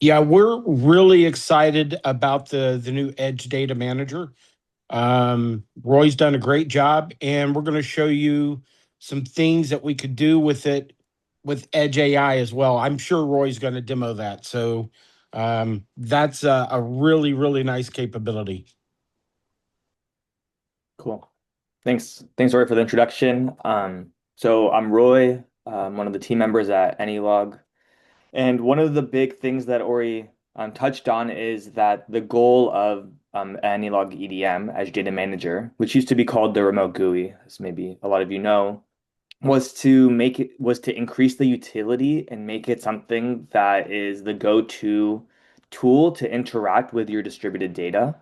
Yeah, we're really excited about the new Edge Data Manager. Roy's done a great job, and we're going to show you some things that we could do with it with Edge AI as well. I'm sure Roy's going to demo that. So that's a really, really nice capability. Cool. Thanks, Roy, for the introduction. So I'm Roy, one of the team members at AnyLog. And one of the big things that Ori touched on is that the goal of AnyLog EDM as data manager, which used to be called the remote GUI, as maybe a lot of you know, was to increase the utility and make it something that is the go-to tool to interact with your distributed data.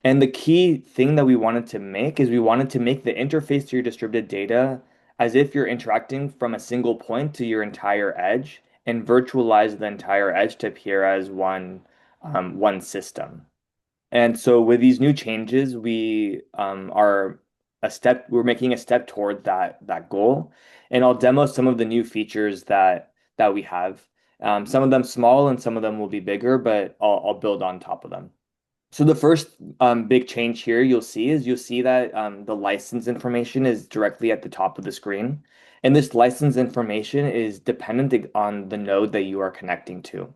And the key thing that we wanted to make is we wanted to make the interface to your distributed data as if you're interacting from a single point to your entire edge and virtualize the entire edge to appear as one system. And so with these new changes, we're making a step toward that goal. And I'll demo some of the new features that we have. Some of them small and some of them will be bigger, but I'll build on top of them. So the first big change here you'll see that the license information is directly at the top of the screen. And this license information is dependent on the node that you are connecting to.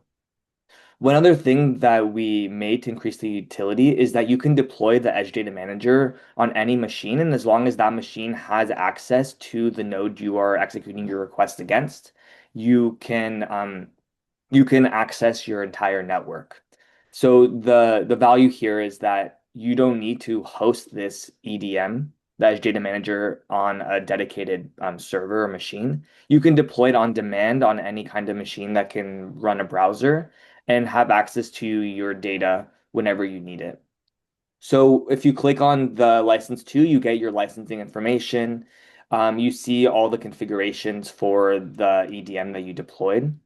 One other thing that we made to increase the utility is that you can deploy the Edge Data Manager on any machine, and as long as that machine has access to the node you are executing your request against, you can you can access your entire network. So the value here is that you don't need to host this EDM, the Edge Data Manager, on a dedicated server or machine. You can deploy it on demand on any kind of machine that can run a browser and have access to your data whenever you need it. So if you click on the license 2, you get your licensing information. You see all the configurations for the EDM that you deployed.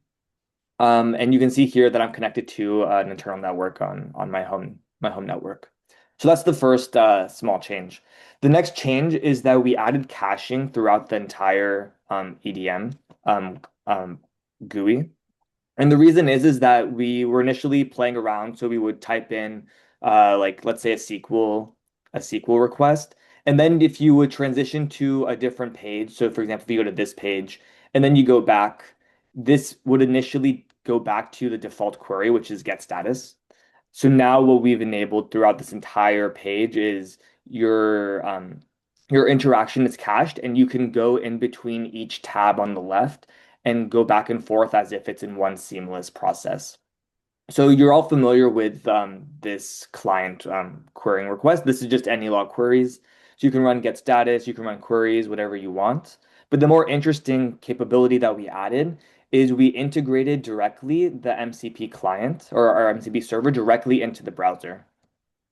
And you can see here that I'm connected to an internal network on my home network. So that's the first small change. The next change is that we added caching throughout the entire EDM GUI. And the reason is that we were initially playing around, so we would type in like let's say a SQL request, and then if you would transition to a different page, so for example, if you go to this page and then you go back, this would initially go back to the default query, which is get status. So now what we've enabled throughout this entire page is your interaction is cached, and you can go in between each tab on the left and go back and forth as if it's in one seamless process. So you're all familiar with this client querying request. This is just AnyLog queries. So you can run get status, you can run queries, whatever you want. But the more interesting capability that we added is we integrated directly the MCP client or our MCP server directly into the browser.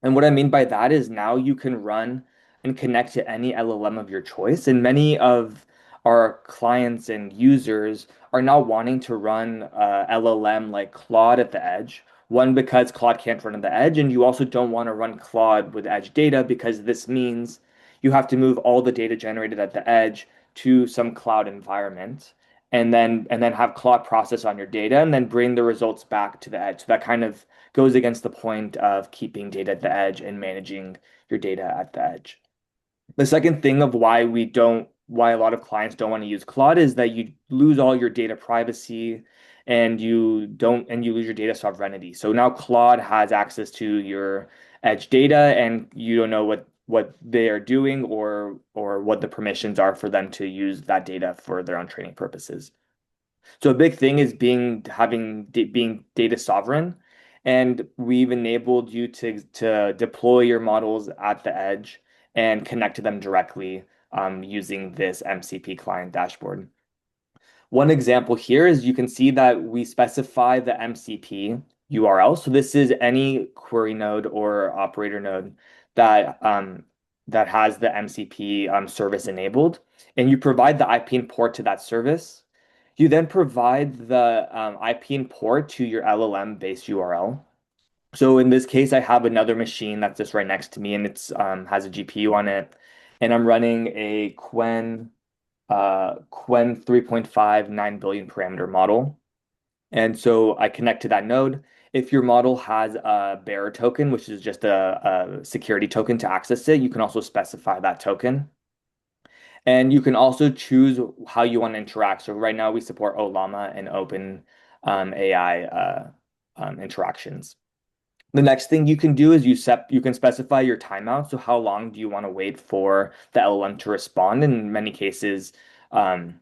And what I mean by that is now you can run and connect to any LLM of your choice. And many of our clients and users are now wanting to run LLM like Claude at the edge. One, because Claude can't run at the edge, and you also don't want to run Claude with edge data because this means you have to move all the data generated at the edge to some cloud environment and then have Claude process on your data and then bring the results back to the edge. So that kind of goes against the point of keeping data at the edge and managing your data at the edge. The second thing of why a lot of clients don't want to use Claude is that you lose all your data privacy and you lose your data sovereignty. So now Claude has access to your edge data and you don't know what they are doing or what the permissions are for them to use that data for their own training purposes. So a big thing is being data sovereign, and we've enabled you to deploy your models at the edge and connect to them directly using this MCP client dashboard. One example here is you can see that we specify the MCP URL. So this is any query node or operator node that that has the MCP service enabled, and you provide the IP and port to that service. You then provide the IP and port to your LLM-based URL. So in this case, I have another machine that's just right next to me, and it's has a GPU on it, and I'm running a Qwen 3.5 9 billion parameter model. And so I connect to that node. If your model has a bearer token, which is just a security token to access it, you can also specify that token. And you can also choose how you want to interact. So right now we support OLLAMA and Open AI interactions. The next thing you can do is you can specify your timeout. So how long do you want to wait for the LLM to respond? In many cases, um,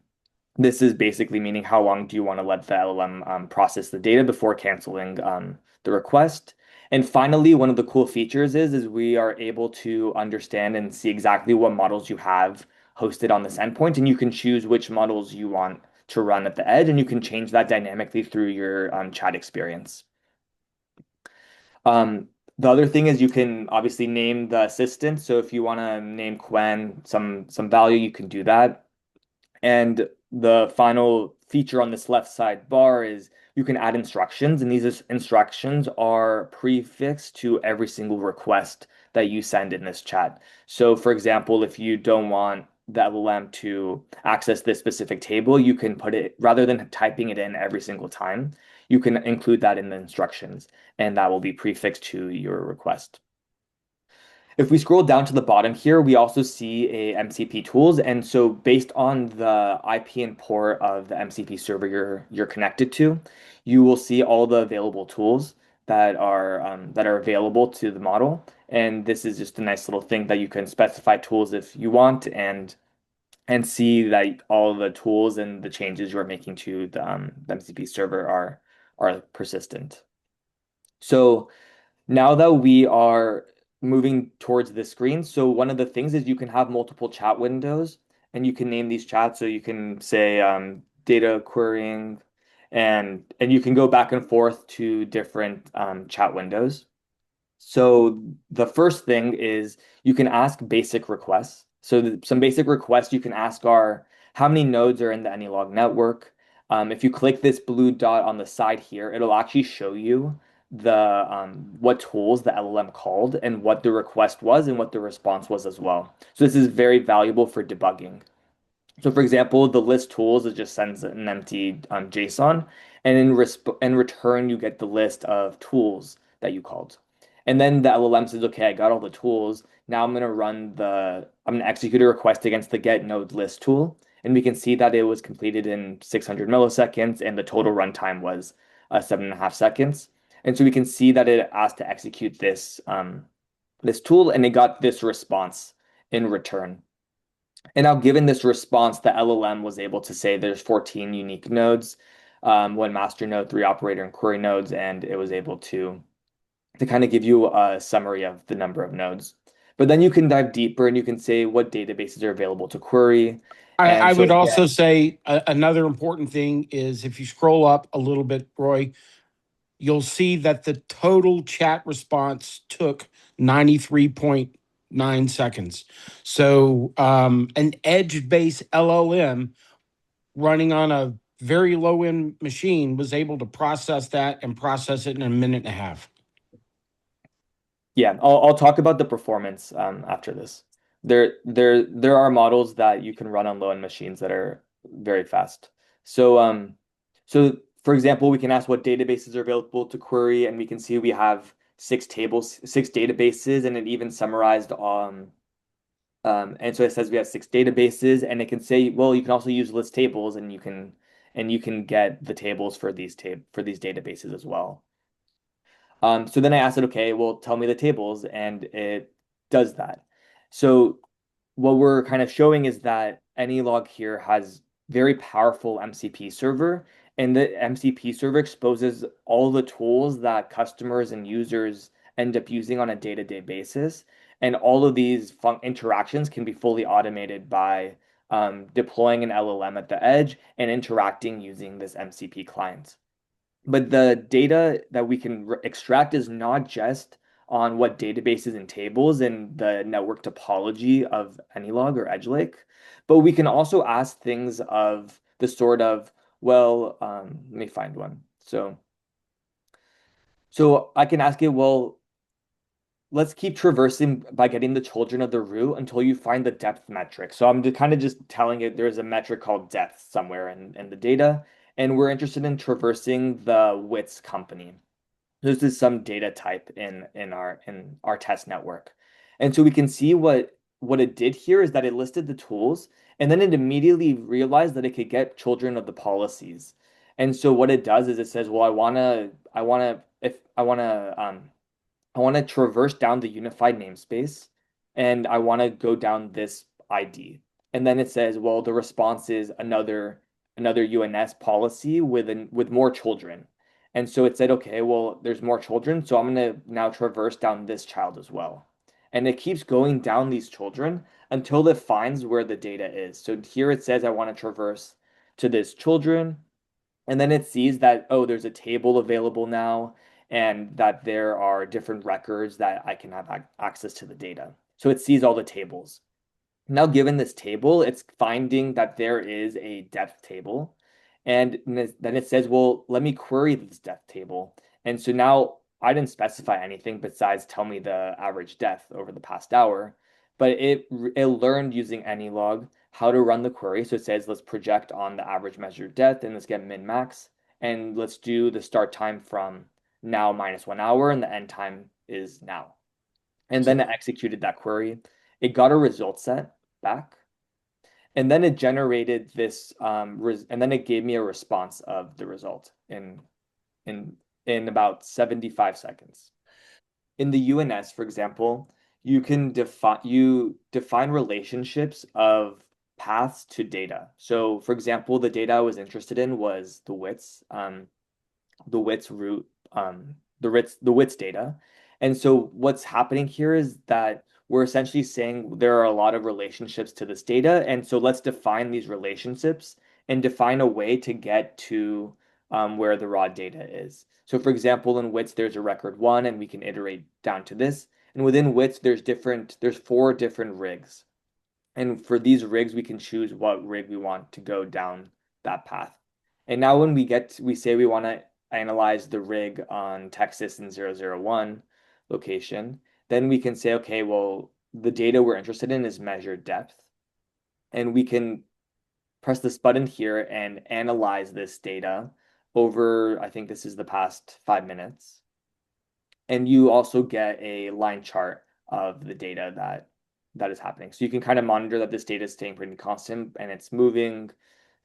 this is basically meaning how long do you want to let the LLM process the data before canceling the request. And finally, one of the cool features is we are able to understand and see exactly what models you have hosted on this endpoint, and you can choose which models you want to run at the edge, and you can change that dynamically through your chat experience. The other thing is you can obviously name the assistant. So if you want to name Quen some value, you can do that. And the final feature on this left side bar is you can add instructions, and these instructions are prefixed to every single request that you send in this chat. So, for example, if you don't want the LLM to access this specific table, you can put it, rather than typing it in every single time, you can include that in the instructions, and that will be prefixed to your request. If we scroll down to the bottom here, we also see a MCP tools. And so based on the IP and port of the MCP server you're connected to, you will see all the available tools that are available to the model. And this is just a nice little thing that you can specify tools if you want and see that all the tools and the changes you're making to the MCP server are persistent. So now that we are moving towards this screen, so one of the things is you can have multiple chat windows and you can name these chats. So you can say data querying and you can go back and forth to different chat windows. So the first thing is you can ask basic requests. So some basic requests you can ask are how many nodes are in the Anylog network? If you click this blue dot on the side here, it'll actually show you the what tools the LLM called and what the request was and what the response was as well. So this is very valuable for debugging. So for example, the list tools, it just sends an empty JSON, and in return, you get the list of tools that you called. And then the LLM says, okay, I got all the tools. Now I'm gonna execute a request against the get node list tool. And we can see that it was completed in 600 milliseconds and the total runtime was 7.5 seconds. And so we can see that it asked to execute this tool and it got this response in return. And now, given this response, the LLM was able to say there's 14 unique nodes, one master node, three operator and query nodes, and it was able to kind of give you a summary of the number of nodes. But then you can dive deeper and you can say what databases are available to query. I And so would also again, say another important thing is if you scroll up a little bit, Roy, you'll see that the total chat response took 93.9 seconds. So an edge-based LLM running on a very low-end machine was able to process that and process it in a minute and a half. yeah, I'll talk about the performance after this. There are models that you can run on low-end machines that are very fast. So so for example, we can ask what databases are available to query, and we can see we have six tables, six databases, and it even summarized and so it says we have six databases, and it can say, well, you can also use list tables, and you can get the tables for these databases as well. So then I asked it, okay, well, tell me the tables, and it does that. So what we're kind of showing is that AnyLog here has very powerful MCP server, and the MCP server exposes all the tools that customers and users end up using on a day-to-day basis. And all of these interactions can be fully automated by deploying an LLM at the edge and interacting using this MCP client. But the data that we can extract is not just on what databases and tables and the network topology of Anylog or Edgelake, but we can also ask things of the sort of, well, let me find one. So I can ask it, well, let's keep traversing by getting the children of the root until you find the depth metric. So I'm kind of just telling it there's a metric called depth somewhere in the data. and we're interested in traversing the WITS company. This is some data type in our test network. And so we can see what it did here is that it listed the tools and then it immediately realized that it could get children of the policies. And so what it does is it says, well, I want to traverse down the unified namespace and I want to go down this ID. And then it says, well, the response is another UNS policy with more children. And so it said, okay, well, there's more children, so I'm going to now traverse down this child as well. And it keeps going down these children until it finds where the data is. So here it says I want to traverse to this children, and then it sees that, oh, there's a table available now, and that there are different records that I can have access to the data. So it sees all the tables. Now, given this table, it's finding that there is a depth table. And then it says, well, let me query this depth table. And so now I didn't specify anything besides tell me the average depth over the past hour. But it learned using Anylog how to run the query. So it says, let's project on the average measured depth and let's get min max. And let's do the start time from now minus 1 hour and the end time is now. And then it executed that query. It got a result set back, and then it generated this, and then it gave me a response of the result in in about 75 seconds. In the UNS, for example, you define relationships of paths to data. So, for example, the data I was interested in was the WITS root, the WITS data. And so what's happening here is that we're essentially saying there are a lot of relationships to this data. And so let's define these relationships and define a way to get to where the raw data is. So for example, in WITS, there's a record one, and we can iterate down to this. And within WITS, there's 4 different rigs. And for these rigs, we can choose what rig we want to go down that path. And now when we say we want to analyze the rig on Texas in 001 location, then we can say, okay, well, the data we're interested in is measured depth. And we can press this button here and analyze this data over, I think this is the past 5 minutes. And you also get a line chart of the data that is happening. So you can kind of monitor that this data is staying pretty constant and it's moving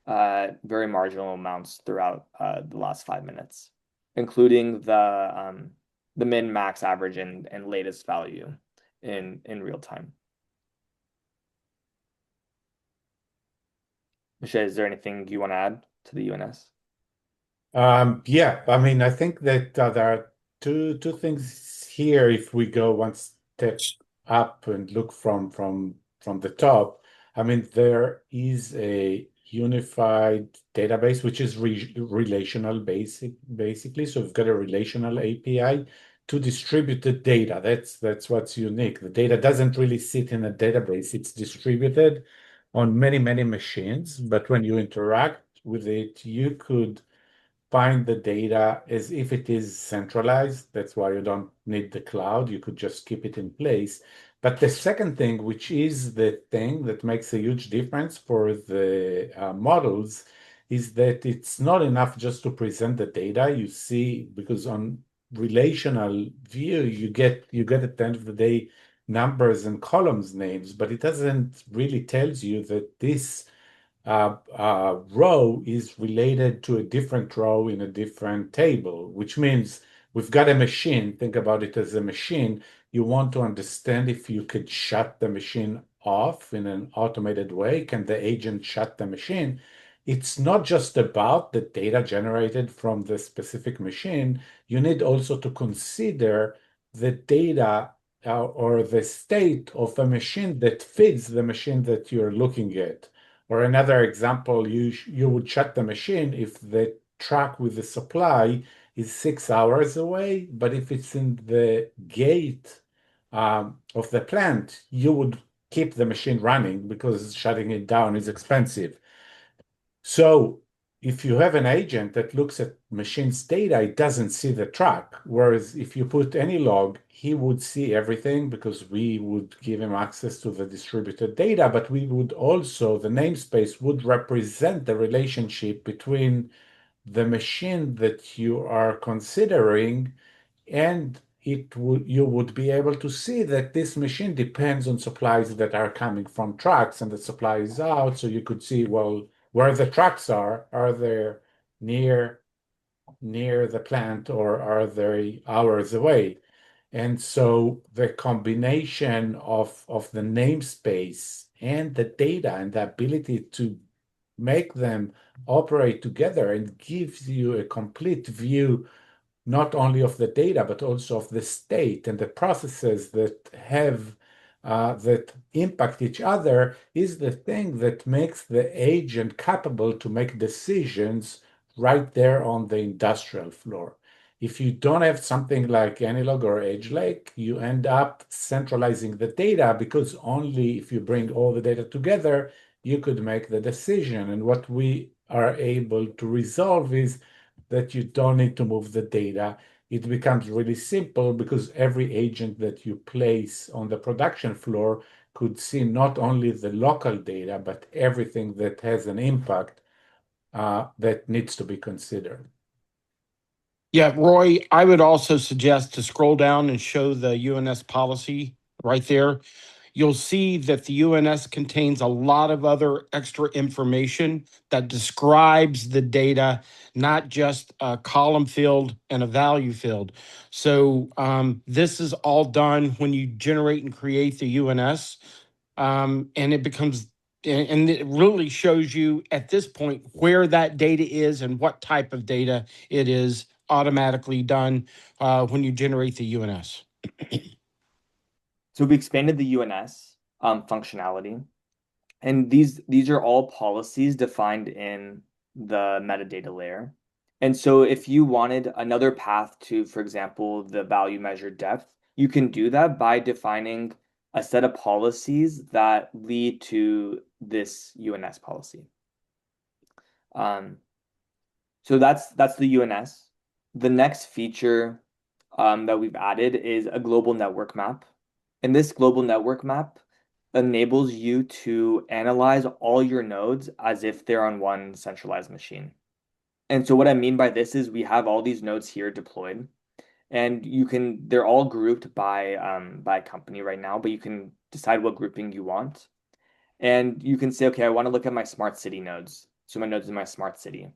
very marginal amounts throughout the last 5 minutes, including the min, max, average, and latest value in real time. Michelle, is there anything you want to add to the UNS? Yeah, I mean, I think that there are two things here. If we go one step up and look from the top, I mean, there is a unified database which is relational basically. So we've got a relational API to distributed data. That's what's unique. The data doesn't really sit in a database. It's distributed on many machines, but when you interact with it, you could find the data as if it is centralized. That's why you don't need the cloud. You could just keep it in place. But the second thing, which is the thing that makes a huge difference for the models, is that it's not enough just to present the data. You see, because on relational view, you get at the end of the day numbers and columns names, but it doesn't really tells you that this row is related to a different row in a different table, which means we've got a machine. Think about it as a machine. You want to understand if you could shut the machine off in an automated way. Can the agent shut the machine? It's not just about the data generated from the specific machine. You need also to consider the data or the state of a machine that fits the machine that you're looking at. Or another example, you would shut the machine if the truck with the supply is 6 hours away, but if it's in the gate of the plant, you would keep the machine running because shutting it down is expensive. So if you have an agent that looks at machine's data, it doesn't see the truck. Whereas if you put AnyLog, he would see everything because we would give him access to the distributed data, but we would also, the namespace would represent the relationship between the machine that you are considering, and you would be able to see that this machine depends on supplies that are coming from trucks, and the supply is out. So you could see, well, where the trucks are they near the plant, or are they hours away? And so the combination of the namespace and the data and the ability to make them operate together and gives you a complete view not only of the data, but also of the state and the processes that impact each other, is the thing that makes the agent capable to make decisions right there on the industrial floor. If you don't have something like Anylog or Edgelake, you end up centralizing the data, because only if you bring all the data together, you could make the decision. And what we are able to resolve is that you don't need to move the data. It becomes really simple, because every agent that you place on the production floor could see not only the local data, but everything that has an impact that needs to be considered. Yeah, Roy, I would also suggest to scroll down and show the UNS policy right there. You'll see that the UNS contains a lot of other extra information that describes the data, not just a column field and a value field. So this is all done when you generate and create the UNS, and it becomes and it really shows you at this point where that data is and what type of data it is automatically done when you generate the UNS. So we expanded the UNS functionality, and these are all policies defined in the metadata layer. And so if you wanted another path to, for example, the value measured depth, you can do that by defining a set of policies that lead to this UNS policy. So that's the UNS. The next feature that we've added is a global network map. And this global network map enables you to analyze all your nodes as if they're on one centralized machine. And so what I mean by this is we have all these nodes here deployed, and they're all grouped by company right now, but you can decide what grouping you want. And you can say, okay, I want to look at my smart city nodes. So my nodes in my smart city.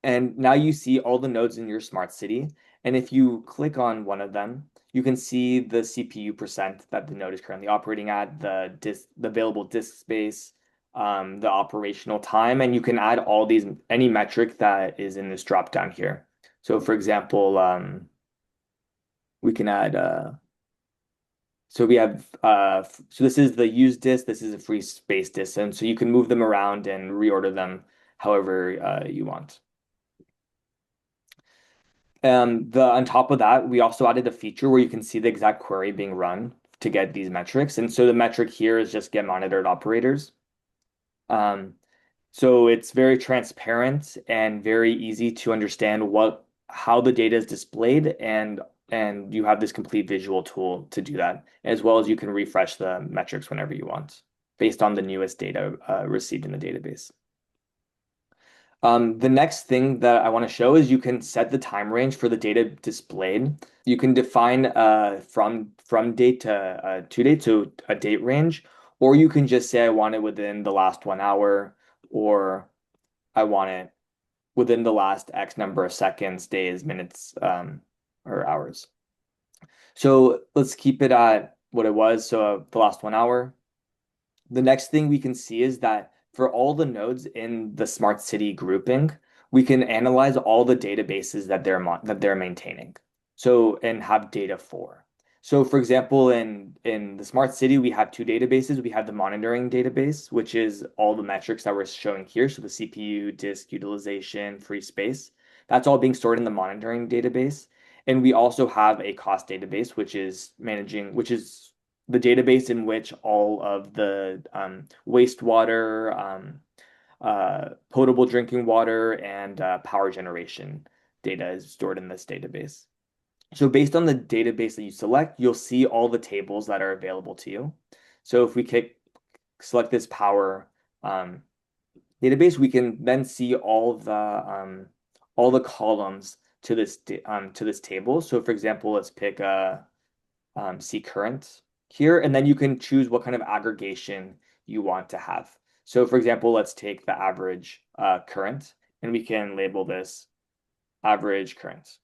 And now you see all the nodes in your smart city. And if you click on one of them, you can see the CPU percent that the node is currently operating at, the available disk space, the operational time, and you can add all these, any metric that is in this drop down here. So for example, we can add, so we have, so this is the used disk, this is a free space disk, and so you can move them around and reorder them however you want. On top of that, we also added a feature where you can see the exact query being run to get these metrics. And so the metric here is just get monitored operators. So it's very transparent and very easy to understand how the data is displayed, and you have this complete visual tool to do that, as well as you can refresh the metrics whenever you want based on the newest data received in the database. The next thing that I want to show is you can set the time range for the data displayed. You can define from date to date, so a date range, or you can just say I want it within the last 1 hour, or I want it within the last X number of seconds, days, minutes, or hours. So let's keep it at what it was, so the last 1 hour. The next thing we can see is that for all the nodes in the smart city grouping, we can analyze all the databases that they're maintaining. So, and have data for. So for example, in the smart city, we have two databases. We have the monitoring database, which is all the metrics that we're showing here. So the CPU, disk utilization, free space, that's all being stored in the monitoring database. And we also have a cost database, which is the database in which all of the wastewater, potable drinking water, and power generation data is stored in this database. So based on the database that you select, you'll see all the tables that are available to you. So if we select this power database, we can then see all all the columns to this table. So for example, let's pick C current here, and then you can choose what kind of aggregation you want to have. So for example, let's take the average current, and we can label this average current,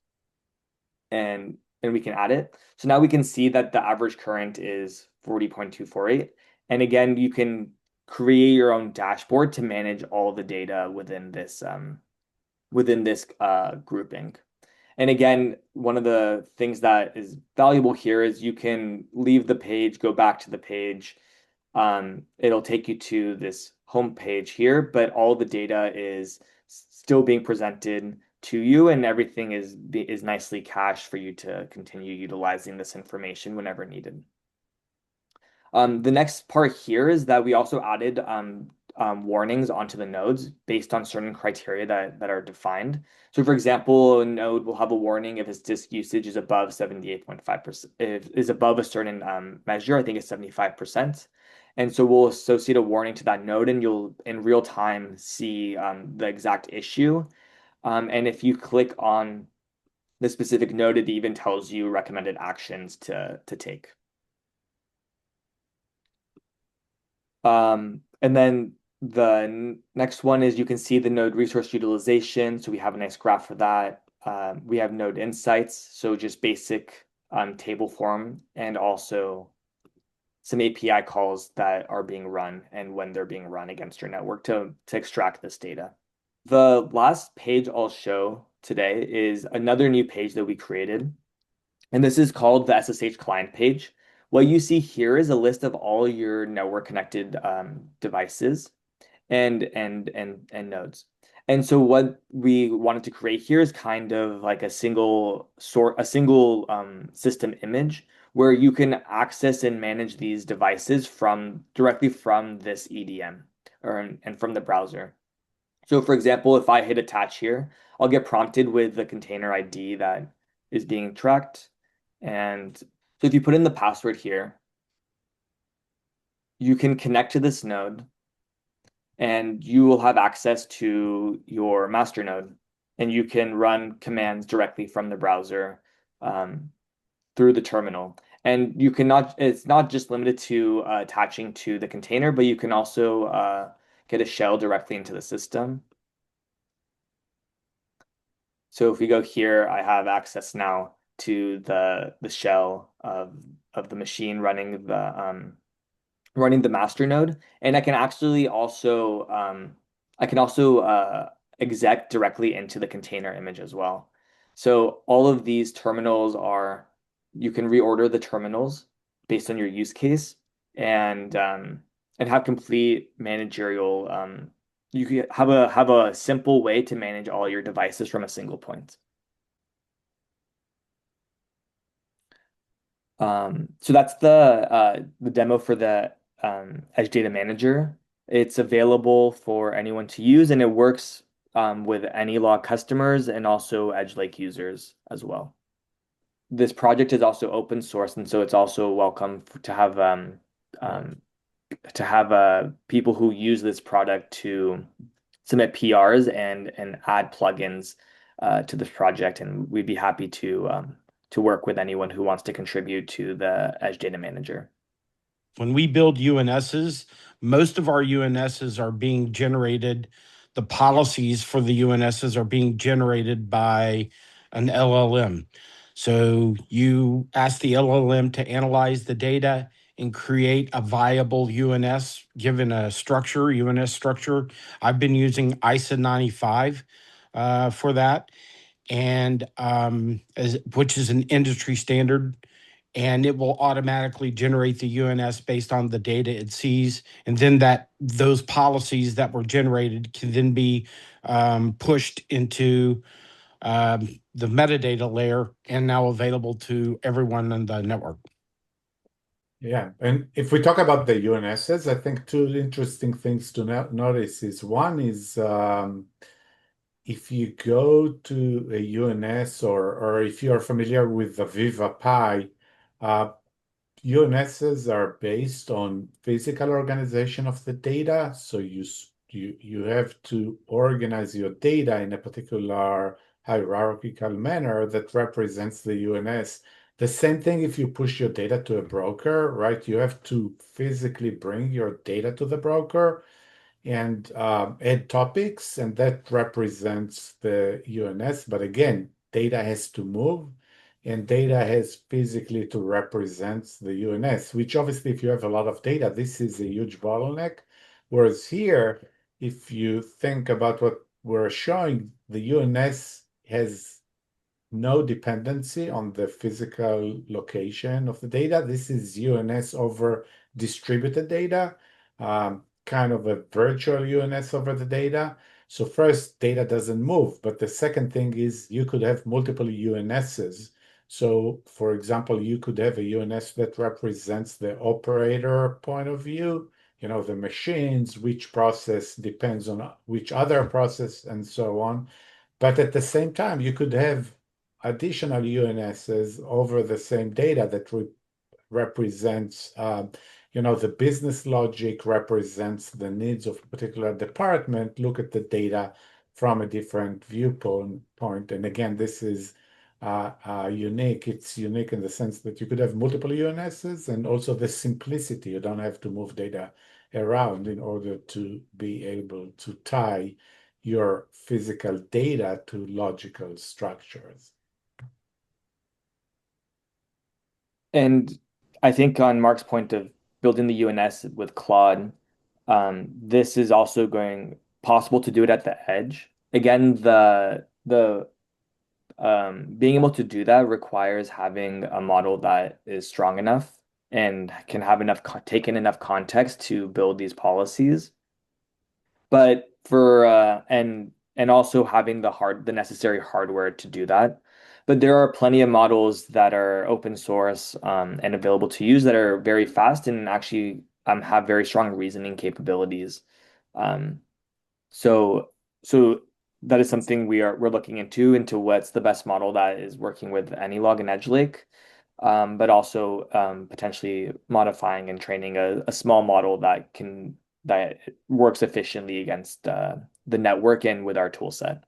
and we can add it. So now we can see that the average current is 40.248. And again, you can create your own dashboard to manage all the data within this grouping. And again, one of the things that is valuable here is you can leave the page, go back to the page. It'll take you to this home page here, but all the data is still being presented to you, and everything is nicely cached for you to continue utilizing this information whenever needed. The next part here is that we also added warnings onto the nodes based on certain criteria that are defined. So for example, a node will have a warning if its disk usage is above 78.5%, is above a certain measure, I think it's 75%. And so we'll associate a warning to that node, and you'll in real time see the exact issue. And if you click on the specific node, it even tells you recommended actions to take. And then the next one is you can see the node resource utilization. So we have a nice graph for that. We have node insights, so just basic table form, and also some API calls that are being run and when they're being run against your network to extract this data. The last page I'll show today is another new page that we created, and this is called the SSH client page. What you see here is a list of all your network connected devices and nodes. And so what we wanted to create here is kind of like a single system image where you can access and manage these devices directly from this EDM and from the browser. So for example, if I hit attach here, I'll get prompted with the container ID that is being tracked. And so if you put in the password here, you can connect to this node, and you will have access to your master node, and you can run commands directly from the browser through the terminal. And it's not just limited to attaching to the container, but you can also get a shell directly into the system. So if we go here, I have access now to the shell of the machine running the master node, and I can actually also exec directly into the container image as well. So all of these terminals you can reorder the terminals based on your use case, and have complete managerial. You can have a simple way to manage all your devices from a single point. So that's the demo for the Edge Data Manager. It's available for anyone to use, and it works with AnyLog customers and also Edgelake users as well. This project is also open source, and so it's also welcome to have people who use this product to submit PRs and add plugins to this project, and we'd be happy to work with anyone who wants to contribute to the Edge Data Manager. When we build UNSs, most of our UNSs are being generated. The policies for the UNSs are being generated by an LLM. So you ask the LLM to analyze the data and create a viable UNS given a structure, UNS structure. I've been using ISA 95 for that, and which is an industry standard, and it will automatically generate the UNS based on the data it sees, and then those policies that were generated can then be pushed into the metadata layer and now available to everyone on the network. Yeah, and if we talk about the UNSs, I think two interesting things to notice is one is if you go to a UNS or if you are familiar with the Viva Pi, UNSs are based on physical organization of the data. So you you have to organize your data in a particular hierarchical manner that represents the UNS. The same thing if you push your data to a broker, right? You have to physically bring your data to the broker and add topics, and that represents the UNS. But again, data has to move, and data has physically to represent the UNS, which obviously, if you have a lot of data, this is a huge bottleneck. Whereas here, if you think about what we're showing, the UNS has no dependency on the physical location of the data. This is UNS over distributed data, kind of a virtual UNS over the data. So first, data doesn't move, but the second thing is you could have multiple UNSs. So for example, you could have a UNS that represents the operator point of view, the machines, which process depends on which other process, and so on. But at the same time, you could have additional UNSs over the same data that represents, the business logic represents the needs of a particular department. Look at the data from a different viewpoint. And again, this is unique. It's unique in the sense that you could have multiple UNSs and also the simplicity. You don't have to move data around in order to be able to tie your physical data to logical structures. And I think on Mark's point of building the UNS with Claude, this is also going possible to do it at the edge. Again, the being able to do that requires having a model that is strong enough and can have enough take in enough context to build these policies. But for and also having the necessary hardware to do that. But there are plenty of models that are open source and available to use that are very fast and actually have very strong reasoning capabilities. Um, so so that is something we're looking into what's the best model that is working with Anylog and Edgelake, but also potentially modifying and training a small model that works efficiently against the network and with our tool set.